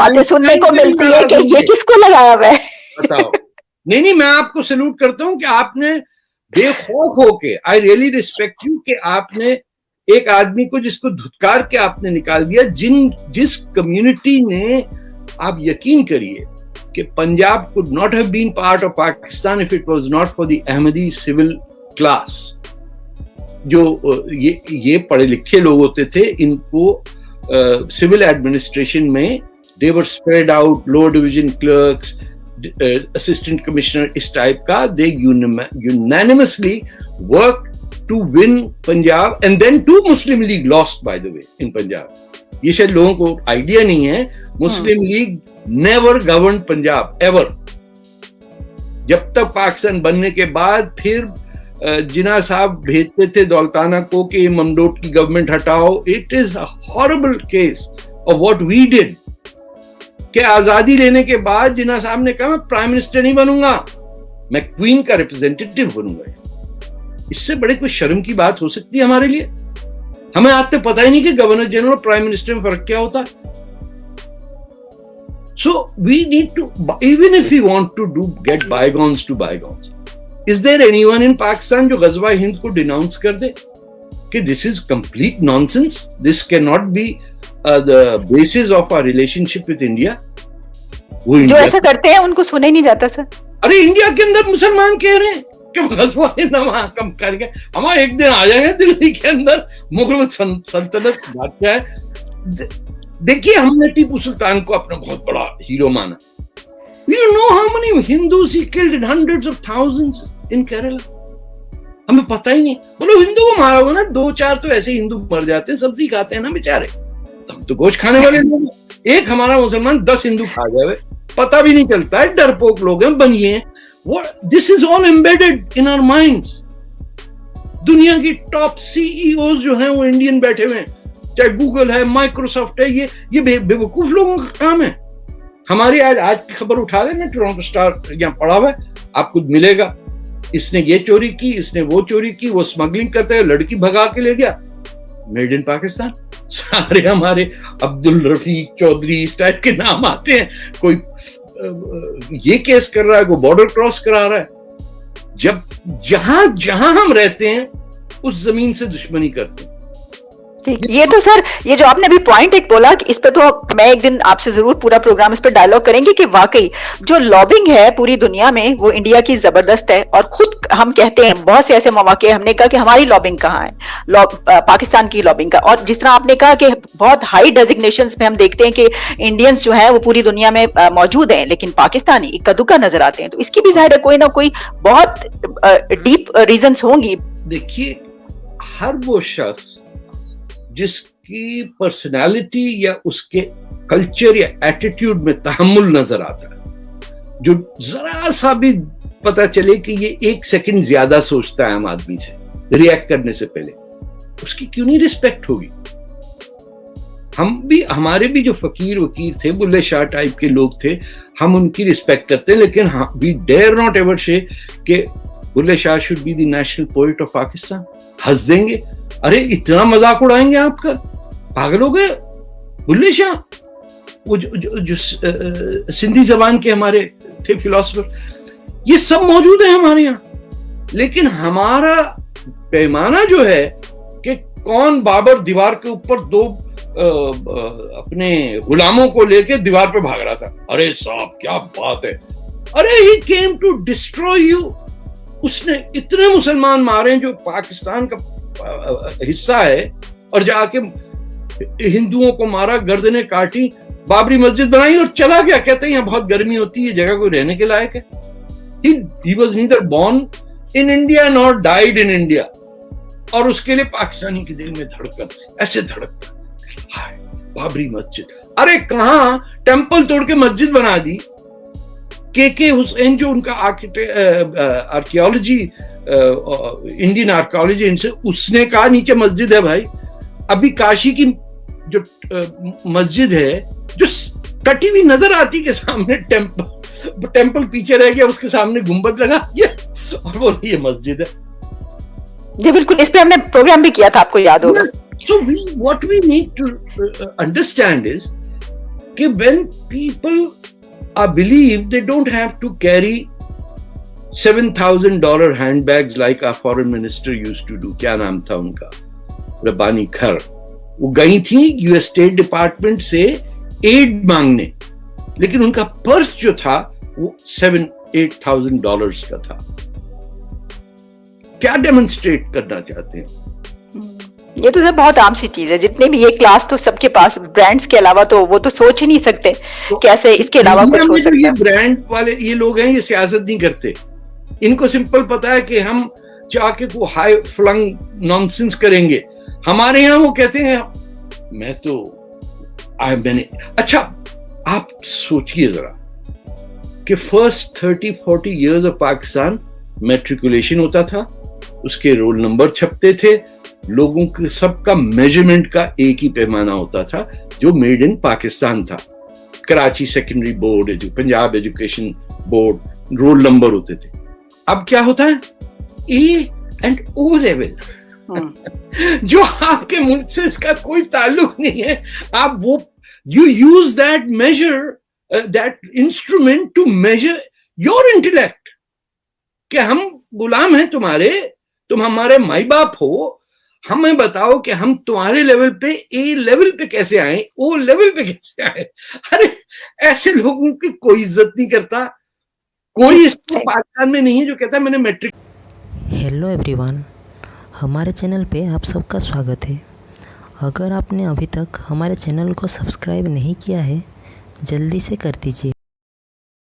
बातें सुनने को मिलती है कि ये किसको लगाया हुआ है। बताओ। नहीं, मैं आपको सैल्यूट करता हूं कि आपने बेखौफ होके, आई रियली रिस्पेक्ट यू, कि आपने एक आदमी को जिसको धुतकार के आपने निकाल दिया, जिस कम्युनिटी ने, आप यकीन करिए कि Punjab could not have been part of Pakistan if it was not for the Ahmadi civil class. जो ये पढ़े लिखे लोग होते थे, इनको सिविल एडमिनिस्ट्रेशन में they were spread out, lower division clerks, assistant commissioner, इस टाइप का, they unanimously worked to win Punjab, and then two Muslim League lost, by the way, in Punjab. ये शायद लोगों को आइडिया नहीं है, Muslim League never govern Punjab ever. जब तक पाकिस्तान बनने के बाद फिर जिन्ना साहब भेजते थे दौलताना को कि ममडोट की गवर्नमेंट हटाओ। It is a horrible case of what we did, कि आजादी लेने के बाद जिन्ना साहब ने कहा मैं प्राइम मिनिस्टर नहीं बनूंगा, मैं क्वीन का रिप्रेजेंटेटिव बनूंगा। इससे बड़े कोई शर्म की बात हो सकती है हमारे लिए? हमें आज तक पता ही नहीं कि गवर्नर जनरल और प्राइम मिनिस्टर में फर्क क्या होता है। So we need to, even if we want to get bygones to bygones, is there anyone in Pakistan जो गज़वा हिंद को डिनाउंस कर दे कि this is complete nonsense, this cannot be the basis of our relationship with India? वो जो ऐसा करते हैं उनको सुना ही नहीं जाता सर। अरे इंडिया के अंदर मुसलमान कह रहे हैं कि गज़वा हिंद हम कम करके हमारे एक दिन आ जाएंगे दिल्ली के अंदर मुगल सल्तनत बादशाह है। देखिए, हमने टीपू सुल्तान को अपना बहुत बड़ा हीरो माना। You know how many Hindus he killed in hundreds of thousands in Kerala? हमें पता ही नहीं। बोलो हिंदू को मारा होगा ना, 2-4 तो ऐसे हिंदू मर जाते हैं, सब्जी खाते हैं ना बेचारे, हम तो गोश्त खाने वाले लोग हैं। एक हमारा मुसलमान 10 हिंदू खा जाए, पता भी नहीं चलता है, डरपोक लोग हैं, बनिए हैं। This is all embedded in our minds. दुनिया की टॉप CEOs जो हैं वो इंडियन बैठे हुए हैं, चाहे गूगल है, माइक्रोसॉफ्ट है, ये बेवकूफ लोगों का काम है। हमारी आज की खबर उठा लेना, टोरंटो स्टार यहाँ पड़ा हुआ है, आपको मिलेगा, इसने ये चोरी की, इसने वो चोरी की, वो स्मगलिंग करते हैं, लड़की भगा के ले गया, मेड इन पाकिस्तान। सारे हमारे अब्दुल रफीक चौधरी इस टाइप के नाम आते हैं। कोई ये केस कर रहा है, कोई बॉर्डर क्रॉस करा रहा है। जब जहां हम रहते हैं उस जमीन से दुश्मनी करते हैं। ये तो सर, ये जो आपने अभी पॉइंट एक बोला कि इस पे तो मैं एक दिन आपसे जरूर पूरा प्रोग्राम इस पे डायलॉग करेंगे कि वाकई जो लॉबिंग है पूरी दुनिया में वो इंडिया की जबरदस्त है। और खुद हम कहते हैं बहुत से ऐसे मौके हमने कहा कि हमारी लॉबिंग कहाँ है, पाकिस्तान की लॉबिंग का। और जिस तरह आपने कहा कि बहुत हाई डेजिग्नेशंस में हम देखते हैं कि इंडियंस जो है वो पूरी दुनिया में मौजूद हैं, लेकिन पाकिस्तानी इक्का दुक्का नजर आते हैं। तो इसकी भी जाहिर है कोई ना कोई बहुत डीप रीजंस होंगी। देखिए, हर वो शख्स जिसकी पर्सनालिटी या उसके कल्चर या एटीट्यूड में तहम्मुल नजर आता है, जो जरा सा भी पता चले कि ये 1 सेकंड ज्यादा सोचता है आम आदमी से रिएक्ट करने से पहले, उसकी क्यों नहीं रिस्पेक्ट होगी? हमारे भी जो फकीर वकीर थे, बुल्ले शाह टाइप के लोग थे, हम उनकी रिस्पेक्ट करते हैं, लेकिन we dare not ever say कि Bulleh Shah should be the national poet of Pakistan. हंस देंगे, अरे इतना मजाक उड़ाएंगे आपका, पागल हो गए। बुल्ले शाह वो जो सिंधी जबान के हमारे थे फिलोसफर, ये सब मौजूद है हमारे यहाँ। लेकिन हमारा पैमाना जो है कि कौन बाबर दीवार के ऊपर 2 अपने गुलामों को लेके दीवार पे भाग रहा था, अरे साहब क्या बात है, अरे ही केम टू डिस्ट्रॉय यू। उसने इतने मुसलमान मारे जो पाकिस्तान का हिस्सा है, और जाके हिंदुओं को मारा, गर्दनें काटी, बाबरी मस्जिद बनाई और चला गया। कहते हैं यहाँ बहुत गर्मी होती है, जगह कोई रहने के लायक है। He was neither born in India nor died in India। और उसके लिए पाकिस्तानी के दिल में धड़कन ऐसे धड़कता, हाय बाबरी मस्जिद, अरे कहाँ टेम्पल तोड़ के मस्जिद बना दी। के हुसैन जो उनका आर्कियोलॉजी, इंडियन आर्कियोलॉजी, इनसे उसने कहा नीचे मस्जिद है भाई। अभी काशी की जो मस्जिद है जो कटी हुई नजर आती के सामने टेम्पल पीछे रह गया, उसके सामने गुंबद लगा दिया और वो ये मस्जिद है। जी बिल्कुल, इस पे हमने प्रोग्राम भी किया था, आपको याद होगा। So what we need to understand is कि when people are believe they don't have to carry $7,000 handbags like our foreign minister used to do. क्या नाम था उनका, रब्बानी खर, वो गई थी यूएस स्टेट डिपार्टमेंट से एड मांगने, लेकिन उनका पर्स जो था वो $7,000-8,000 का था। क्या डेमोन्स्ट्रेट करना चाहते हैं? ये तो सर बहुत आम सी चीज है, जितने भी ये क्लास तो सबके पास ब्रांड्स के अलावा तो वो तो सोच ही नहीं सकते कैसे इसके अलावा कुछ हो सकता है। ये ब्रांड वाले ये लोग हैं, ये सियासत नहीं करते, इनको सिंपल पता है कि हम जाके को हाई फ्लंग नॉनसेंस करेंगे। हमारे यहाँ वो कहते हैं मैं तो मैंने, अच्छा आप सोचिए जरा कि first 30-40 years of Pakistan matriculation होता था, उसके रोल नंबर छपते थे, लोगों के सबका मेजरमेंट का एक ही पैमाना होता था जो मेड इन पाकिस्तान था। Karachi secondary board, Punjab education board, roll number होते थे। अब क्या होता है, ए एंड ओ लेवल जो आपके मुल्क से इसका कोई ताल्लुक नहीं है। आप वो you use that measure that instrument to measure your intellect, कि हम गुलाम हैं तुम्हारे, तुम हमारे माई बाप हो, हमें बताओ कि हम तुम्हारे लेवल पे ए लेवल पे कैसे आए, ओ लेवल पे कैसे आए। अरे ऐसे लोगों की कोई इज्जत नहीं करता, कोई इस पाकिस्तान में नहीं है जो कहता है मैंने मैट्रिक। हेलो एवरीवन, हमारे चैनल पे आप सबका स्वागत है। अगर आपने अभी तक हमारे चैनल को सब्सक्राइब नहीं किया है, जल्दी से कर दीजिए।